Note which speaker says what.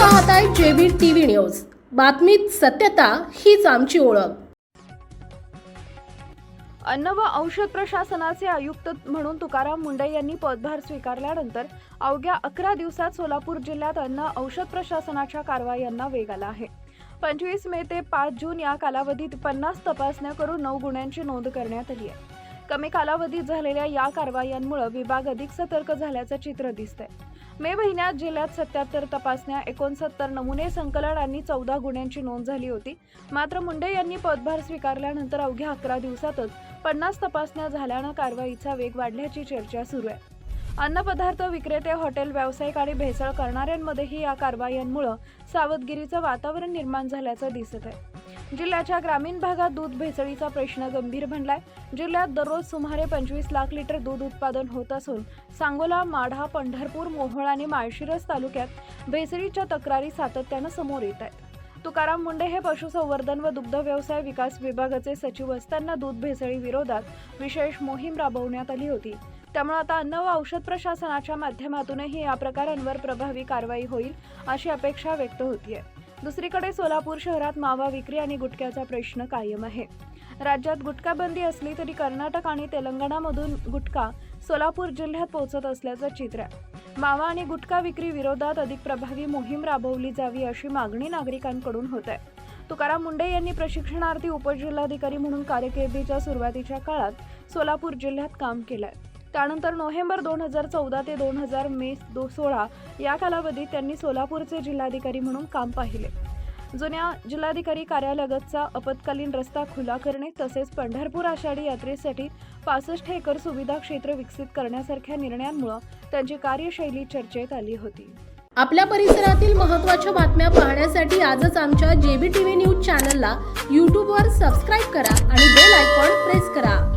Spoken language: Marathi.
Speaker 1: पाहताय जेबी टीव्ही न्यूज। बातमीत सत्यता हीच आमची ओळख।
Speaker 2: अन्न व औषध प्रशासनाचे आयुक्त म्हणून तुकाराम मुंढे यांनी पदभार स्वीकारल्यानंतर अवघ्या 11 दिवसात सोलापूर जिल्ह्यात अन्न औषध प्रशासनाच्या कारवायांना वेग आला आहे। 25 मे ते 5 जून या कालावधीत 50 तपासण्या करून 9 गुन्ह्यांची नोंद करण्यात आली आहे। कमी कालावधीत झालेल्या या कारवायांमुळे विभाग अधिक सतर्क झाल्याचं चित्र दिसतंय। मे महिन्यात जिल्ह्यात 77 तपासण्या, 69 नमुने संकलन आणि 14 गुन्ह्यांची नोंद झाली होती। मात्र मुंढे यांनी पदभार स्वीकारल्यानंतर अवघ्या 11 दिवसातच 50 तपासण्या झाल्यानं कारवाईचा वेग वाढल्याची चर्चा सुरू आहे। अन्न पदार्थ विक्रेते, हॉटेल व्यावसायिक आणि भेसळ करणाऱ्यांमध्येही या कारवायांमुळे सावधगिरीचं वातावरण निर्माण झाल्याचं दिसत आहे। जिल्ह्याच्या ग्रामीण भागात दूध भेसळीचा प्रश्न गंभीर बनलाय। जिल्ह्यात दररोज सुमारे 25 लाख लिटर दूध उत्पादन होत असून सांगोला, माढा, पंढरपूर, मोहोळ आणि माळशिरस तालुक्यात भेसळीच्या तक्रारी सातत्यानं समोर येत आहेत। तुकाराम मुंढे हे पशुसंवर्धन व दुग्ध व्यवसाय विकास विभागाचे सचिव असताना दूध भेसळी विरोधात विशेष मोहीम राबवण्यात आली होती। त्यामुळे आता अन्न व औषध प्रशासनाच्या माध्यमातूनही या प्रकारांवर प्रभावी कारवाई होईल अशी अपेक्षा व्यक्त होतीये। दुसरीकडे सोलापूर शहरात मावा विक्री आणि गुटख्याचा प्रश्न कायम आहे। राज्यात गुटखा बंदी असली तरी कर्नाटक आणि तेलंगणामधून गुटखा सोलापूर जिल्ह्यात पोहोचत असल्याचं चित्र आहे। मावा आणि गुटखा विक्री विरोधात अधिक प्रभावी मोहीम राबवली जावी अशी मागणी नागरिकांकडून होत आहे। तुकाराम मुंढे यांनी प्रशिक्षणार्थी उपजिल्हाधिकारी म्हणून कारकिर्दीच्या सुरुवातीच्या काळात सोलापूर जिल्ह्यात काम केलंय। त्यानंतर नोव्हेंबर 2014 ते 2000 मे 16 या कालावधीत त्यांनी सोलापूरचे जिल्हाधिकारी म्हणून काम पाहिले। जुन्या जिल्हाधिकारी कार्यालयालगतचा आपत्कालीन रस्ता खुला करणे तसेच पंढरपूर आषाढी यात्रेसाठी 65 एकर सुविधा क्षेत्र विकसित करण्यासारख्या निर्णयांमुळे त्यांची कार्यशैली चर्चेत आली होती।
Speaker 1: आपल्या परिसरातील महत्त्वाच्या बातम्या पाहण्यासाठी आजच आमच्या जेबी टीव्ही न्यूज चॅनलला YouTube वर सबस्क्राइब करा आणि बेल आयकॉन प्रेस करा।